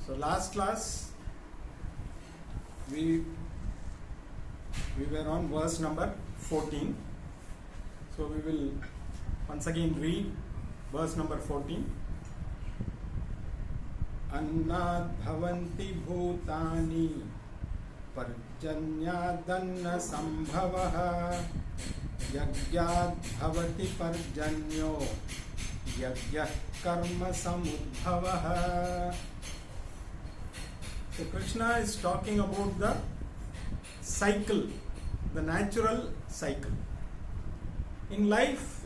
So last class we were on verse number 14. So we will once again read verse number 14. Annad bhavanti bhutani parjanyadanna sambhavaha yagyad bhavati parjanyo yagyah karma samudbhavaha. So Krishna is talking about the cycle, the natural cycle. In life,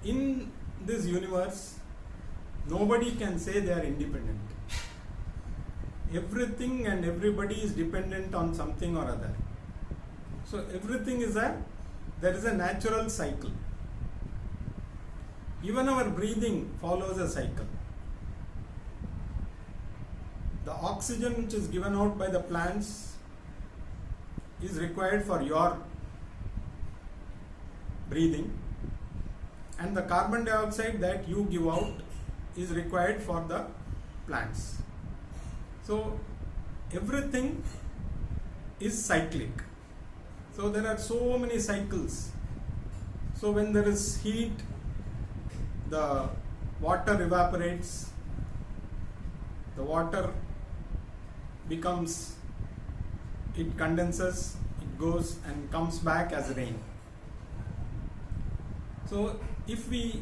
in this universe, nobody can say they are independent. Everything and everybody is dependent on something or other. So everything there is a natural cycle. Even our breathing follows a cycle. The oxygen which is given out by the plants is required for your breathing, and the carbon dioxide that you give out is required for the plants. So everything is cyclic. So there are so many cycles. So when there is heat, the water evaporates, the water it condenses, it goes and comes back as rain. So if we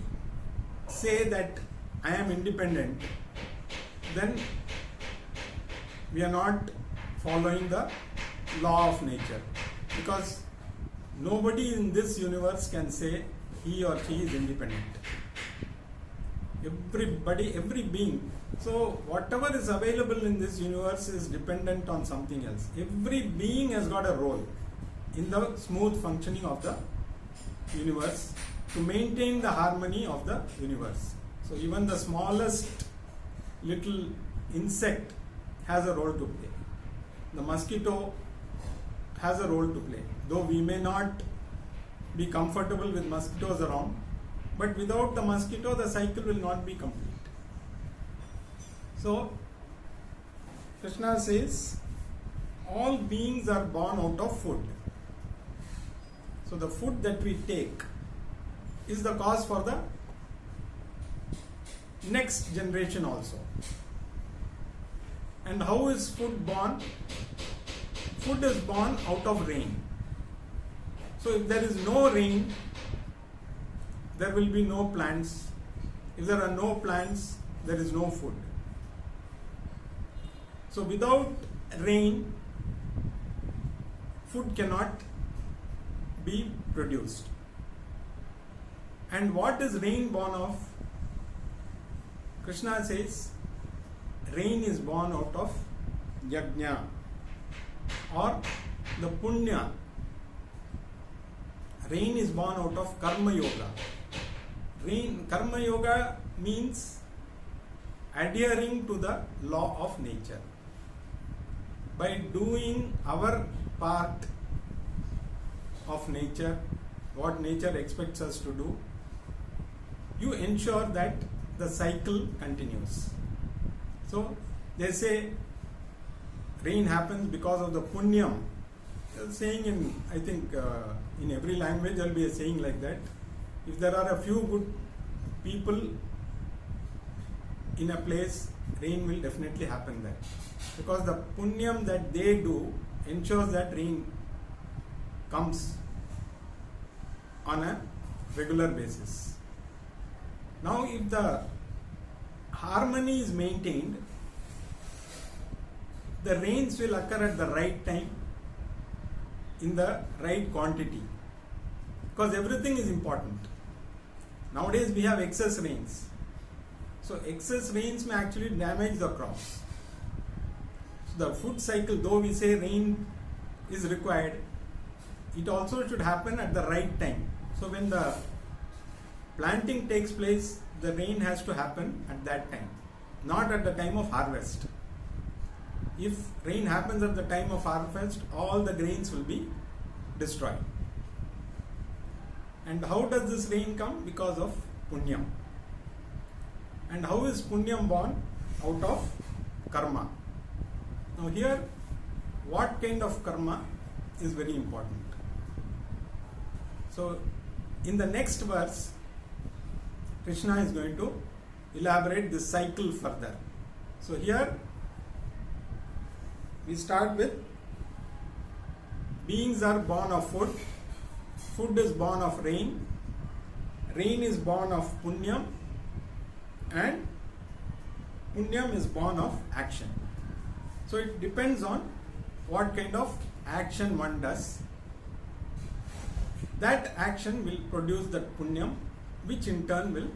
say that I am independent, then we are not following the law of nature, because nobody in this universe can say he or she is independent. Everybody, every being. So whatever is available in this universe is dependent on something else. Every being has got a role in the smooth functioning of the universe to maintain the harmony of the universe. So even the smallest little insect has a role to play. The mosquito has a role to play. Though we may not be comfortable with mosquitoes around, but without the mosquito, the cycle will not be complete. So, Krishna says, all beings are born out of food. So, the food that we take is the cause for the next generation also. And how is food born? Food is born out of rain. So, if there is no rain, there will be no plants. If there are no plants, there is no food. So without rain, food cannot be produced. And what is rain born of? Krishna says, rain is born out of yajna or the punya. Rain is born out of karma yoga. Karma yoga means adhering to the law of nature. By doing our part of nature, what nature expects us to do, you ensure that the cycle continues. So they say rain happens because of the punyam. Saying in every language there will be a saying like that. If there are a few good people in a place, rain will definitely happen there. Because the punyam that they do ensures that rain comes on a regular basis. Now if the harmony is maintained, the rains will occur at the right time, in the right quantity. Because everything is important. Nowadays we have excess rains. So excess rains may actually damage the crops. So the food cycle, though we say rain is required, it also should happen at the right time. So when the planting takes place, the rain has to happen at that time, not at the time of harvest. If rain happens at the time of harvest, all the grains will be destroyed. And how does this rain come? Because of punyam. And how is punyam born? Out of karma. Now here, what kind of karma is very important. So in the next verse, Krishna is going to elaborate this cycle further. So here we start with beings are born of food, food is born of rain, rain is born of punyam, and punyam is born of action. So it depends on what kind of action one does. That action will produce that punyam, which in turn will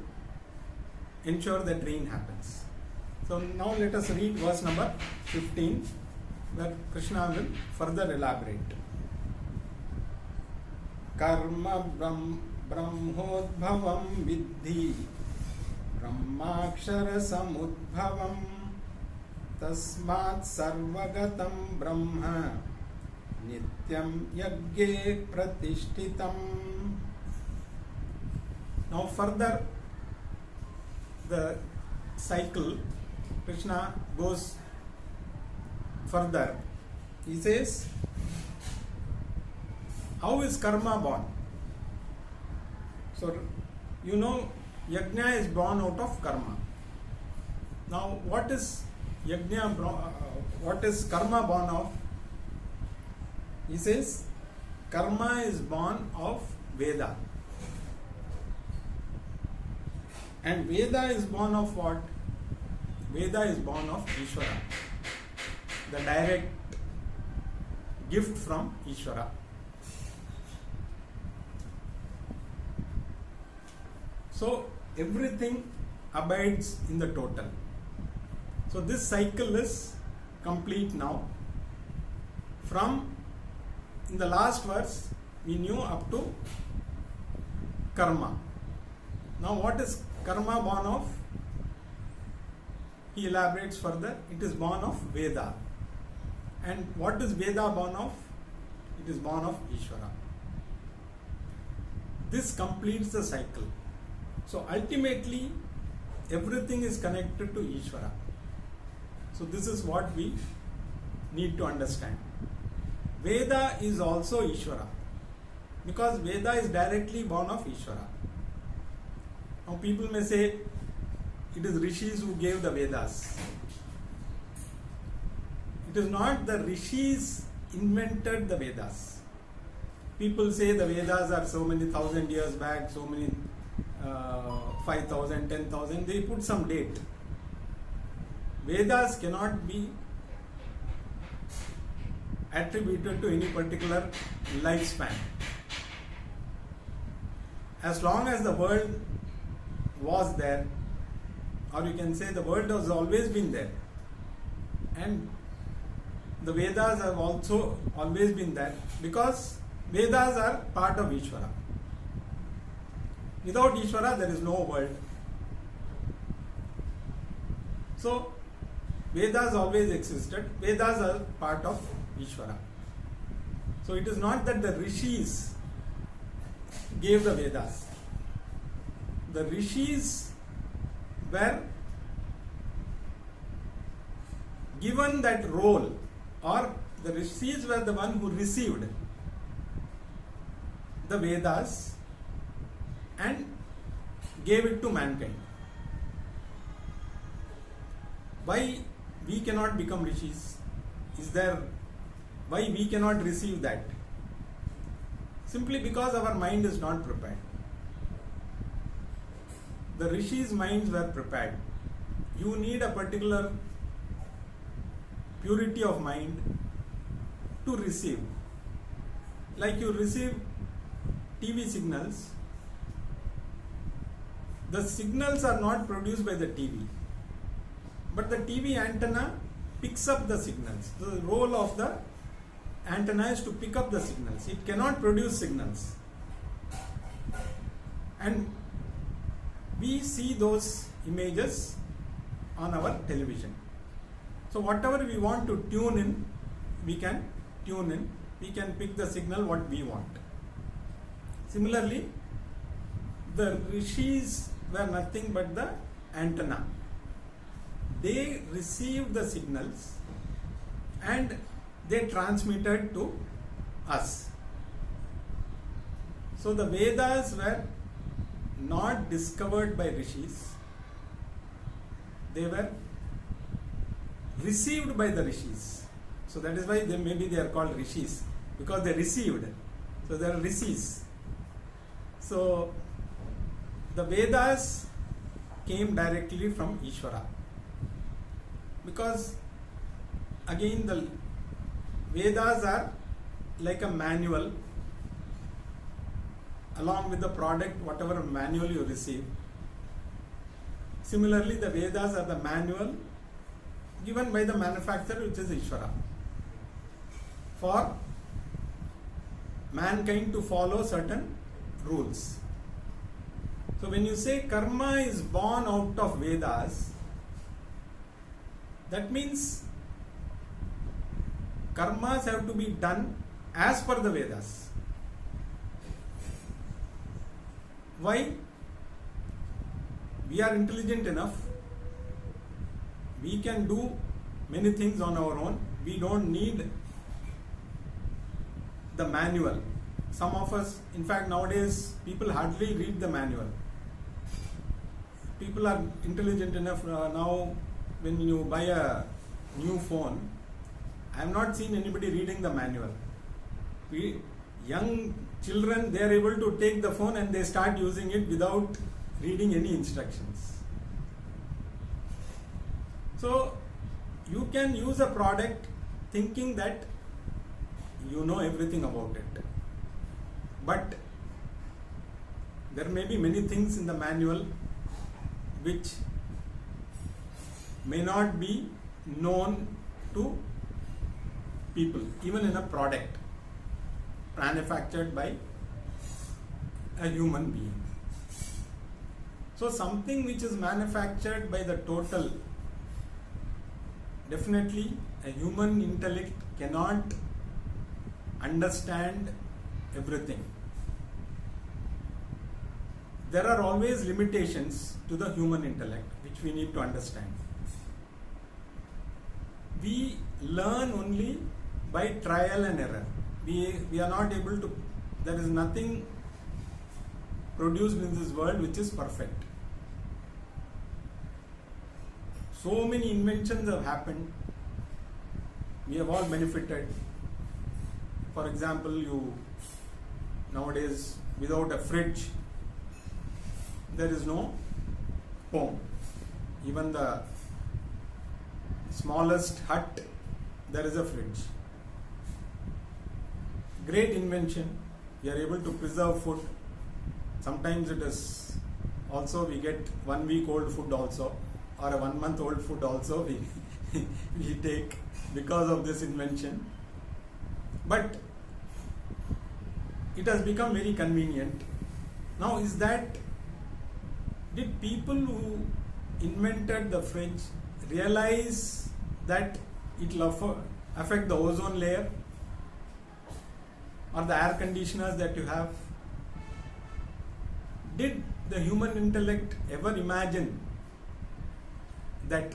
ensure that rain happens. So now let us read verse number 15, where Krishna will further elaborate. Karma brahmodbhavam vidhi brahmakshara samudbhavam tasmat sarvagatam brahma nityam yagye pratishtitam. Now further the cycle, Krishna goes further. He says, how is karma born? So you know, yajna is born out of karma. Now what is yajna, what is karma born of? He says karma is born of Veda. And Veda is born of what? Veda is born of Ishvara, the direct gift from Ishvara. So everything abides in the total. So this cycle is complete now. From in the last verse we knew up to karma. Now what is karma born of? He elaborates further. It is born of Veda. And what is Veda born of? It is born of Ishvara. This completes the cycle. So ultimately everything is connected to Ishvara. So this is what we need to understand. Veda is also Ishvara, because Veda is directly born of Ishvara. Now people may say it is rishis who gave the Vedas. It is not the rishis invented the Vedas. People say the Vedas are so many thousand years back, so many 5,000, 10,000, they put some date. Vedas cannot be attributed to any particular lifespan. As long as the world was there, or you can say the world has always been there, and the Vedas have also always been there, because Vedas are part of Ishvara. Without Ishvara there is no world. So Vedas always existed. Vedas are part of Ishvara. So it is not that the rishis gave the Vedas. The rishis were given that role, or the rishis were the one who received the Vedas and gave it to mankind. Why we cannot become rishis? Is there, why we cannot receive that? Simply because our mind is not prepared. The rishis' minds were prepared. You need a particular purity of mind to receive. Like you receive TV signals, the signals are not produced by the TV, but the TV antenna picks up the signals. The role of the antenna is to pick up the signals. It cannot produce signals. And we see those images on our television. So whatever we want to tune in, we can tune in. We can pick the signal what we want. Similarly, the rishis were nothing but the antenna. they received the signals and they transmitted to us. So the Vedas were not discovered by rishis, they were received by the rishis. So that is why they are called rishis, because they received. So they are rishis. So the Vedas came directly from Ishvara, because again the Vedas are like a manual along with the product, whatever manual you receive. Similarly, the Vedas are the manual given by the manufacturer, which is Ishvara, for mankind to follow certain rules. So when you say karma is born out of Vedas, that means karmas have to be done as per the Vedas. Why? We are intelligent enough. We can do many things on our own. We don't need the manual. Some of us, in fact, nowadays, people hardly read the manual. People are intelligent enough now. When you buy a new phone, I have not seen anybody reading the manual. Young children, they are able to take the phone and they start using it without reading any instructions. So you can use a product thinking that you know everything about it, but there may be many things in the manual which may not be known to people, even in a product manufactured by a human being. So something which is manufactured by the total, definitely a human intellect cannot understand everything. There are always limitations to the human intellect which we need to understand. We learn only by trial and error. We are not able to, there is nothing produced in this world which is perfect. So many inventions have happened. We have all benefited. For example, nowadays without a fridge, there is no home. Even the smallest hut, there is a fridge. Great invention. We are able to preserve food. Sometimes it is also, we get 1 week old food also, or a 1 month old food also we take because of this invention. But it has become very convenient. Now, did people who invented the fridge realize that it will affect the ozone layer or the air conditioners that you have? Did the human intellect ever imagine that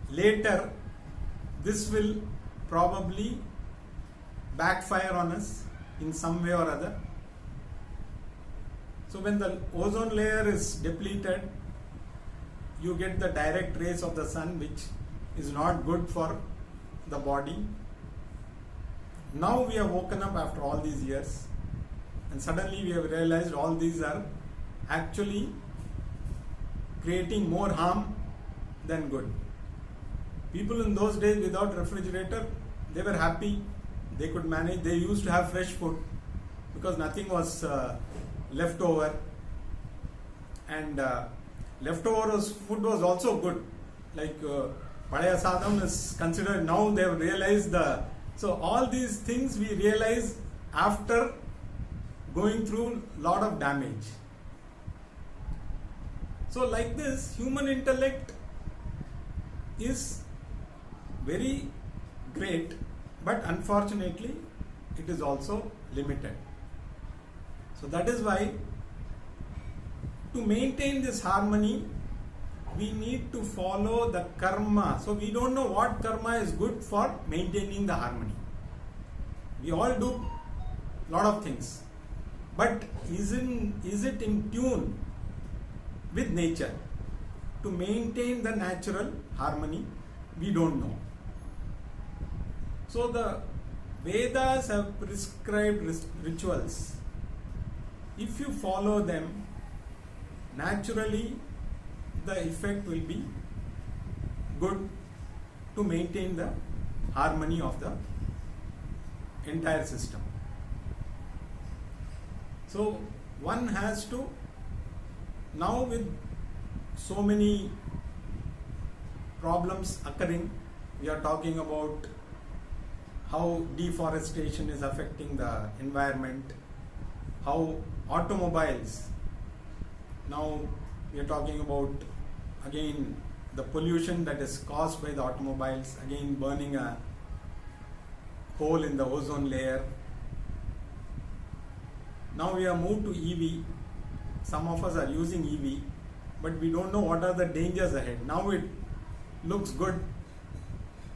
later this will probably backfire on us in some way or other? So when the ozone layer is depleted, you get the direct rays of the sun, which is not good for the body. Now we have woken up after all these years, and suddenly we have realized all these are actually creating more harm than good. People in those days without refrigerator, they were happy, they could manage, they used to have fresh food because nothing was left over, and leftover food was also good. Like Padaya Sadam is considered, now they have realized so all these things we realize after going through a lot of damage. So like this, human intellect is very great, but unfortunately it is also limited. So that is why, to maintain this harmony, we need to follow the karma. So we don't know what karma is good for maintaining the harmony. We all do a lot of things, but is it in tune with nature to maintain the natural harmony? We don't know. So the Vedas have prescribed rituals. If you follow them, naturally the effect will be good to maintain the harmony of the entire system. So one has to, now with so many problems occurring, we are talking about how deforestation is affecting the environment, how automobiles, now we are talking about again the pollution that is caused by the automobiles, again burning a hole in the ozone layer. Now we have moved to EV. Some of us are using EV, but we don't know what are the dangers ahead. Now it looks good,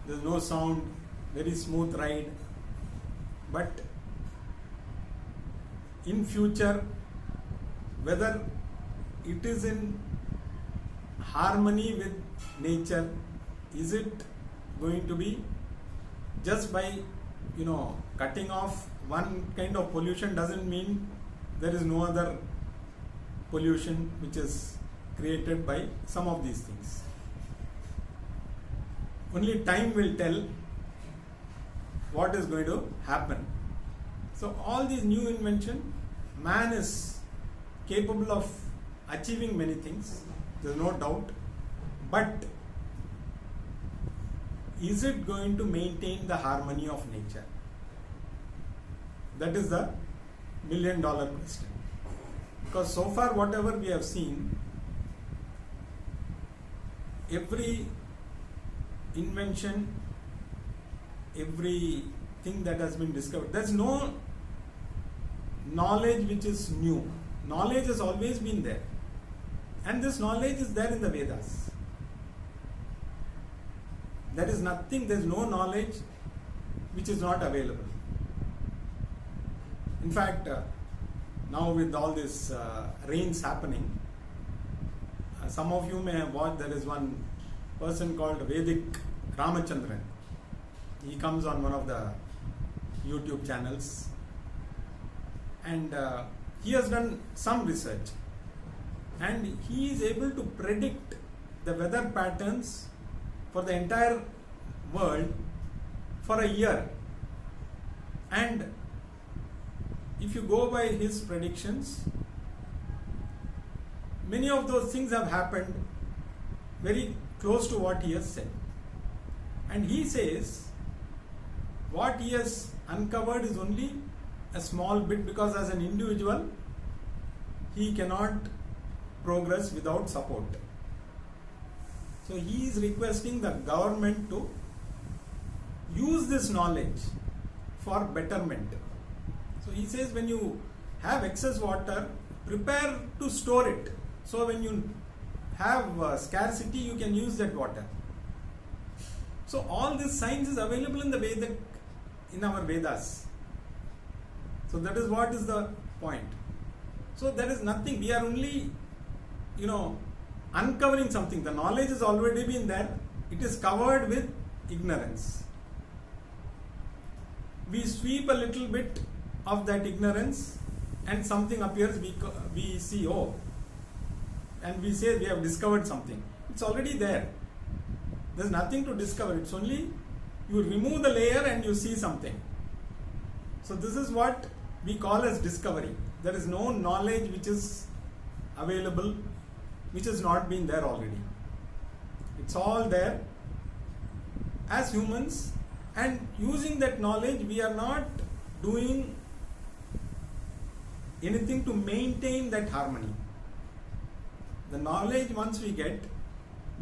there's no sound, very smooth ride, but in future, whether it is in harmony with nature, is it going to be just by cutting off one kind of pollution doesn't mean there is no other pollution which is created by some of these things. Only time will tell what is going to happen. So all these new invention, man is capable of achieving many things, there is no doubt, but is it going to maintain the harmony of nature? That is the $1 million question. Because so far whatever we have seen, every invention, everything that has been discovered, there is no knowledge which is new. Knowledge has always been there, and this knowledge is there in the Vedas. There is nothing, there is no knowledge which is not available. In fact, now with all this rains happening, some of you may have watched, there is one person called Vedic Ramachandran. He comes on one of the YouTube channels, and he has done some research, and he is able to predict the weather patterns for the entire world for a year. And if you go by his predictions, many of those things have happened very close to what he has said. And he says what he has uncovered is only a small bit, because as an individual he cannot progress without support. So he is requesting the government to use this knowledge for betterment. So he says when you have excess water, prepare to store it. So when you have scarcity, you can use that water. So all this science is available in the Vedic, in our Vedas. So that is what is the point. So there is nothing, we are only, uncovering something. The knowledge has already been there. It is covered with ignorance. We sweep a little bit of that ignorance and something appears, we see, oh, and we say we have discovered something. It's already there. There's nothing to discover. It's only you remove the layer and you see something. So this is what we call as discovery. There is no knowledge which is available which has not been there already. It's all there as humans, and using that knowledge we are not doing anything to maintain that harmony. The knowledge once we get,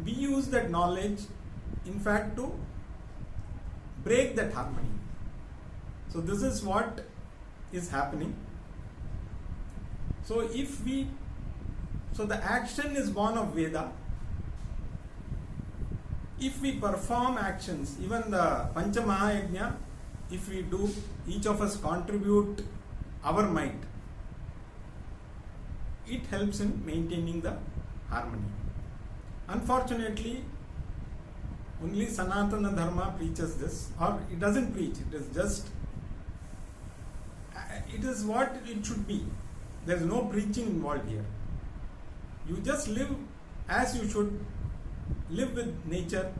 we use that knowledge in fact to break that harmony. So this is what is happening. So the action is born of Veda, if we perform actions, even the Pancha Mahayajna, if we do, each of us contribute our might, it helps in maintaining the harmony. Unfortunately, only Sanatana Dharma preaches this, or it doesn't preach, it is just, it is what it should be. There is no preaching involved here. You just live as you should, live with nature,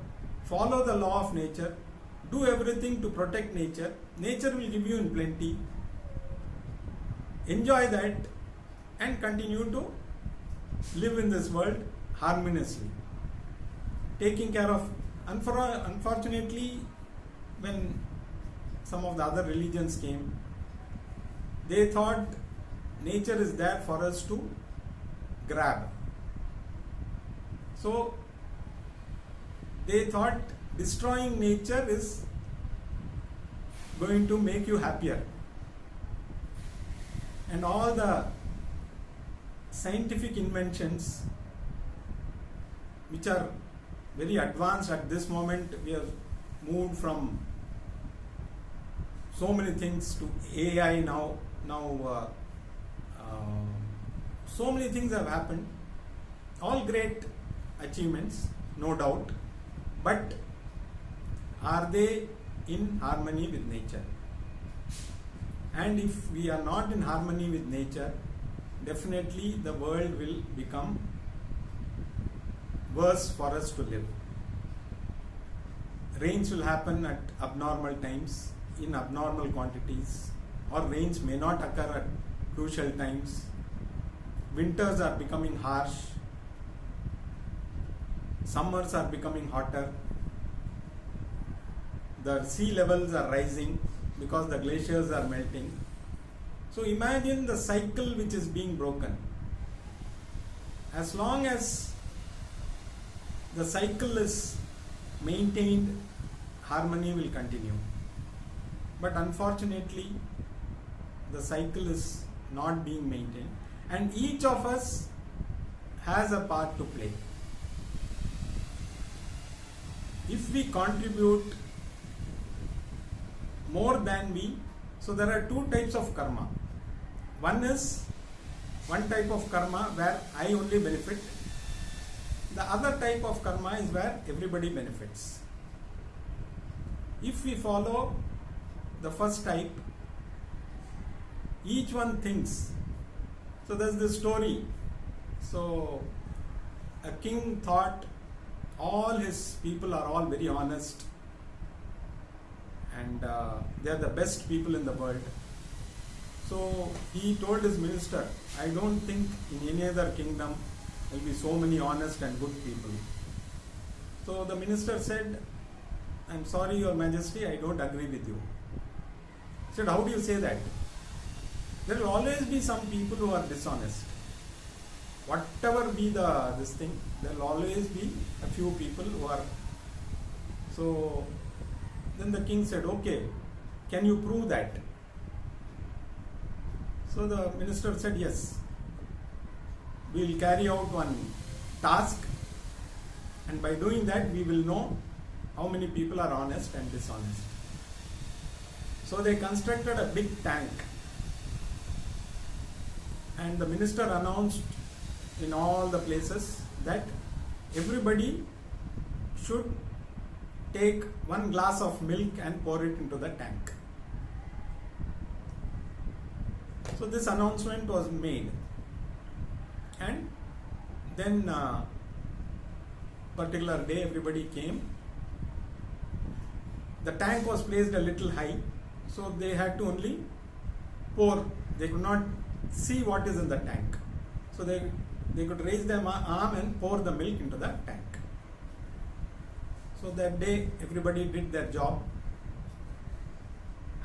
follow the law of nature, do everything to protect nature. Nature will give you in plenty. Enjoy that and continue to live in this world harmoniously. Taking care of, unfortunately, when some of the other religions came, they thought nature is there for us to grab. So they thought destroying nature is going to make you happier. And all the scientific inventions which are very advanced at this moment, we have moved from so many things to AI now. So many things have happened, all great achievements, no doubt, but are they in harmony with nature? And if we are not in harmony with nature, definitely the world will become worse for us to live. Rains will happen at abnormal times, in abnormal quantities, or rains may not occur at crucial times. Winters are becoming harsh, summers are becoming hotter, the sea levels are rising because the glaciers are melting. So imagine the cycle which is being broken. As long as the cycle is maintained, harmony will continue. But unfortunately, the cycle is not being maintained, and each of us has a part to play. If we contribute more than we, so there are two types of karma. One type of karma where I only benefit. The other type of karma is where everybody benefits. If we follow the first type, each one thinks. So there's this story. So a king thought all his people are all very honest and they are the best people in the world. So he told his minister, I don't think in any other kingdom there will be so many honest and good people. So the minister said, I'm sorry, Your Majesty, I don't agree with you. He said, how do you say that? There will always be some people who are dishonest. Whatever be this thing, there will always be a few people who are. So then the king said, okay, can you prove that? So the minister said, yes. We will carry out one task, and by doing that we will know how many people are honest and dishonest. So they constructed a big tank, and the minister announced in all the places that everybody should take one glass of milk and pour it into the tank. So this announcement was made, and then particular day everybody came. The tank was placed a little high, so they had to only pour. They could not see what is in the tank. So they could raise their arm and pour the milk into the tank. So that day everybody did their job.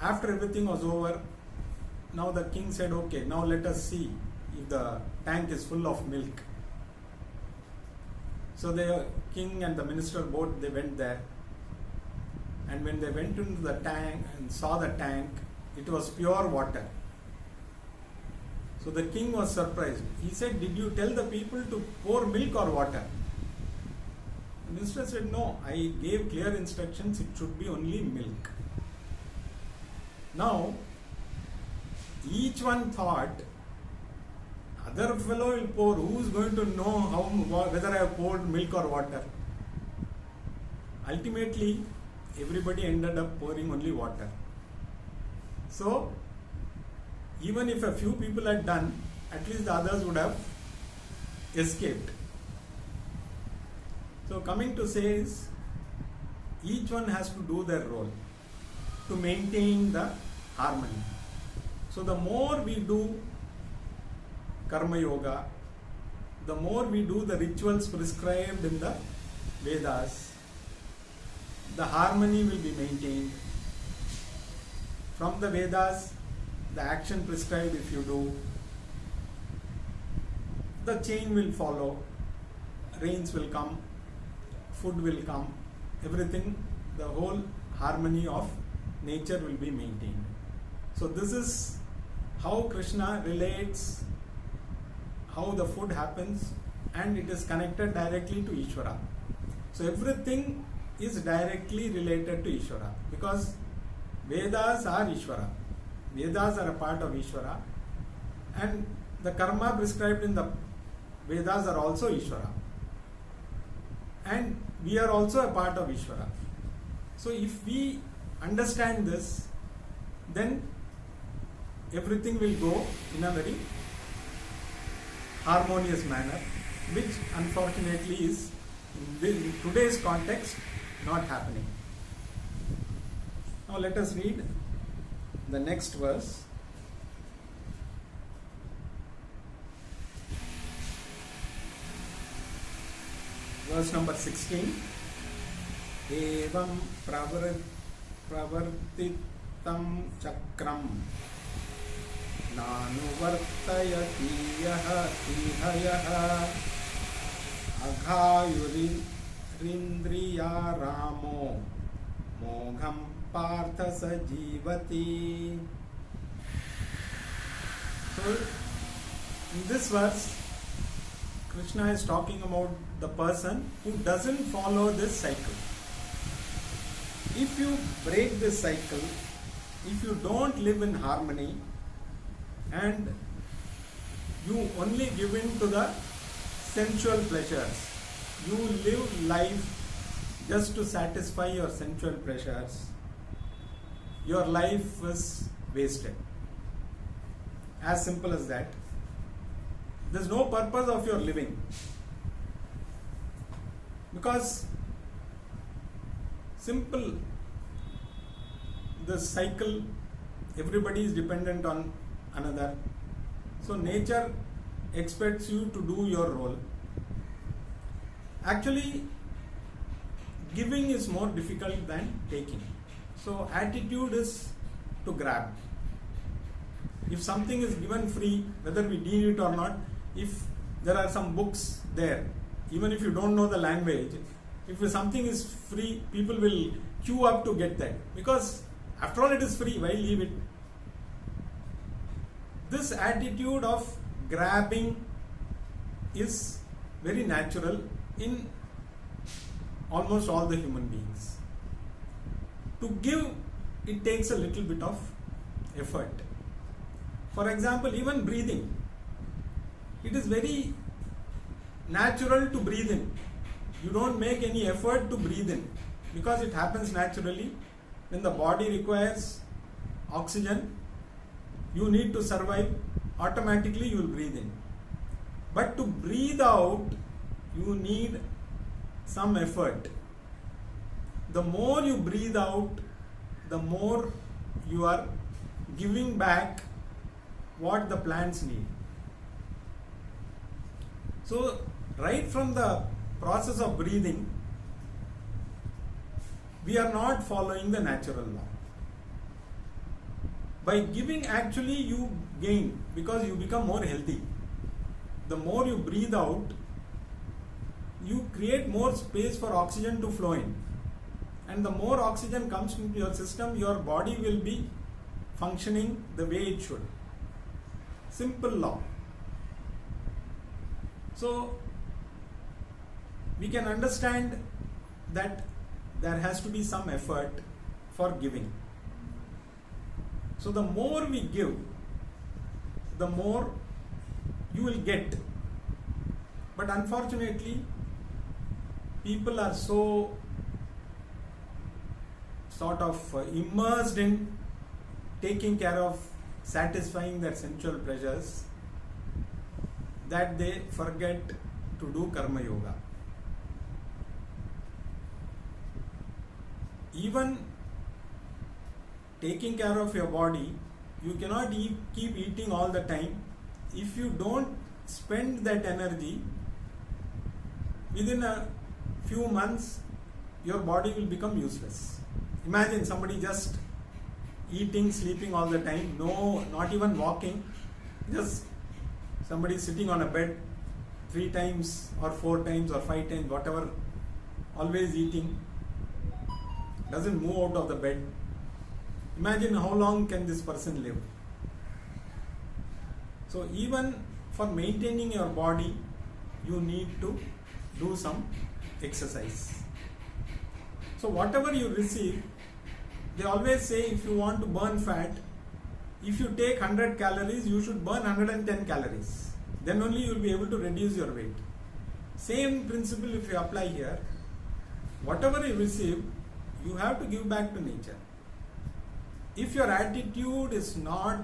After everything was over, now the king said, okay, now let us see if the tank is full of milk. So the king and the minister both, they went there. And when they went into the tank and saw the tank, it was pure water. So the king was surprised. He said, did you tell the people to pour milk or water? The minister said, no, I gave clear instructions, it should be only milk. Now, each one thought, other fellow will pour, who is going to know whether I have poured milk or water? Ultimately, everybody ended up pouring only water. So, even if a few people had done, at least the others would have escaped. So coming to say is, each one has to do their role to maintain the harmony. So the more we do karma yoga, the more we do the rituals prescribed in the Vedas, the harmony will be maintained. From the Vedas, the action prescribed if you do, the chain will follow, rains will come, food will come, everything, the whole harmony of nature will be maintained. So this is how Krishna relates how the food happens, and it is connected directly to Ishvara. So everything is directly related to Ishvara because Vedas are Ishvara. Vedas are a part of Ishvara, and the karma prescribed in the Vedas are also Ishvara. And we are also a part of Ishvara. So if we understand this, then everything will go in a very harmonious manner, which unfortunately is in today's context not happening. Now let us read the next verse. Verse number 16. Evam pravartitam chakram nanuvartayati yaha ihayaha aghayurindriya ramo mogham partha sajivati. So in this verse, Krishna is talking about the person who doesn't follow this cycle. If you break this cycle, if you don't live in harmony and you only give in to the sensual pleasures, you live life just to satisfy your sensual pleasures, your life is wasted. As simple as that. There is no purpose of your living. Because simple, the cycle, everybody is dependent on another. So nature expects you to do your role. Actually, giving is more difficult than taking. So attitude is to grab. If something is given free, whether we need it or not, if there are some books there, even if you don't know the language, if something is free, people will queue up to get that. Because after all it is free, why leave it? This attitude of grabbing is very natural in almost all the human beings. To give, it takes a little bit of effort. For example, even breathing. It is very natural to breathe in. You don't make any effort to breathe in because it happens naturally. When the body requires oxygen, you need to survive, automatically you will breathe in. But to breathe out, you need some effort. The more you breathe out, the more you are giving back what the plants need. So, right from the process of breathing, we are not following the natural law. By giving, actually you gain because you become more healthy. The more you breathe out, you create more space for oxygen to flow in. And the more oxygen comes into your system, your body will be functioning the way it should. Simple law. So, we can understand that there has to be some effort for giving. So the more we give, the more you will get. But unfortunately, people are so sort of immersed in taking care of satisfying their sensual pleasures that they forget to do karma yoga. Even taking care of your body, you cannot keep eating all the time. If you don't spend that energy, within a few months, your body will become useless. Imagine somebody just eating, sleeping all the time, no, not even walking, just somebody sitting on a bed 3 times or 4 times or 5 times, whatever, always eating, doesn't move out of the bed. Imagine how long can this person live. So even for maintaining your body, you need to do some exercise. So whatever you receive, they always say if you want to burn fat, if you take 100 calories, you should burn 110 calories. Then only you will be able to reduce your weight. Same principle if you apply here. Whatever you receive, you have to give back to nature. If your attitude is not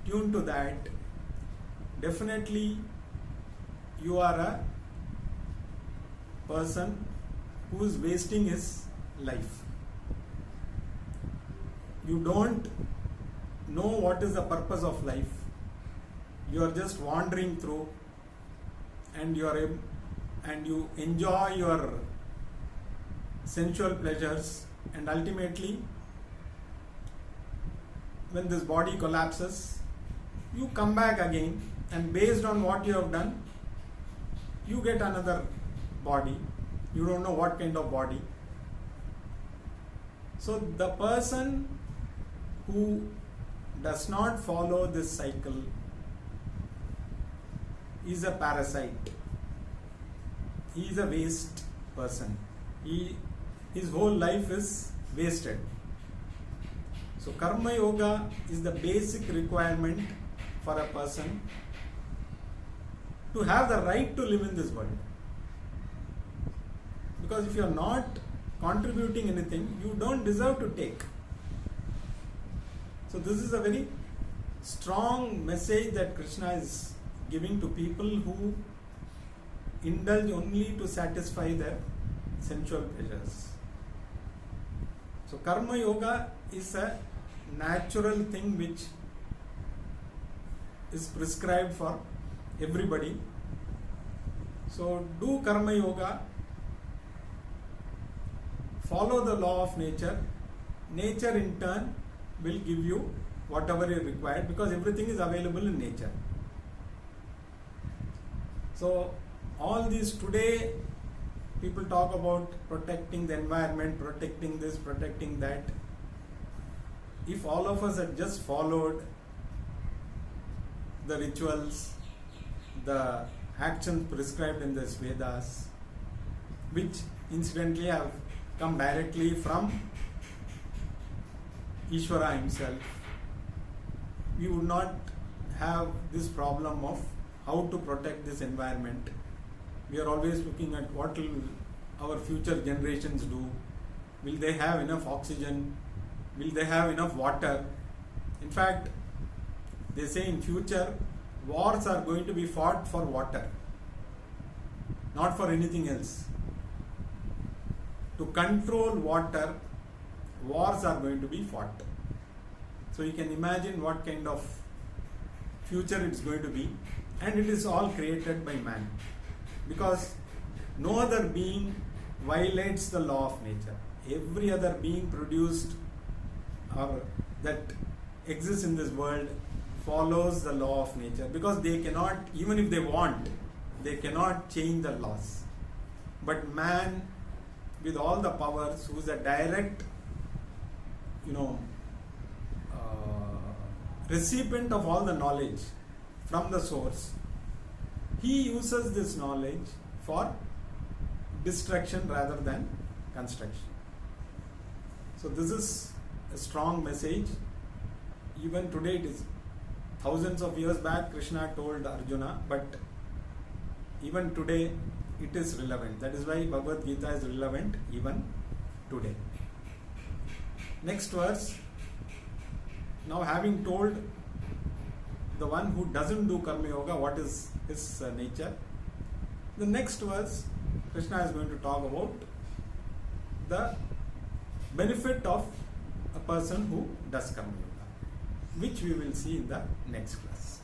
tuned to that, definitely you are a person who is wasting his life. You don't know what is the purpose of life. You are just wandering through, and you enjoy your sensual pleasures, and ultimately when this body collapses, you come back again, and based on what you have done, you get another body. You don't know what kind of body. So the person who does not follow this cycle is a parasite. He is a waste person. His whole life is wasted. So karma yoga is the basic requirement for a person to have the right to live in this world. Because if you are not contributing anything, you don't deserve to take. So this is a very strong message that Krishna is giving to people who indulge only to satisfy their sensual pleasures. So karma yoga is a natural thing which is prescribed for everybody. So do karma yoga, follow the law of nature. Nature in turn will give you whatever is required, because everything is available in nature. So all these today, people talk about protecting the environment, protecting this, protecting that. If all of us had just followed the rituals, the actions prescribed in the Vedas, which incidentally have come directly from Ishvara himself, we would not have this problem of how to protect this environment. We are always looking at what will our future generations do. Will they have enough oxygen? Will they have enough water? In fact, they say in future wars are going to be fought for water, not for anything else. To control water, wars are going to be fought. So you can imagine what kind of future it's going to be, and it is all created by man, because no other being violates the law of nature. Every other being produced or that exists in this world follows the law of nature, because they cannot, even if they want, they cannot change the laws. But man, with all the powers, who is a direct recipient of all the knowledge from the source, he uses this knowledge for destruction rather than construction. So this is a strong message. Even today it is. Thousands of years back Krishna told Arjuna, but even today it is relevant. That is why Bhagavad Gita is relevant even today. Next verse. Now, having told the one who doesn't do Karma Yoga what is his nature, the next verse Krishna is going to talk about the benefit of a person who does Karma Yoga, which we will see in the next class.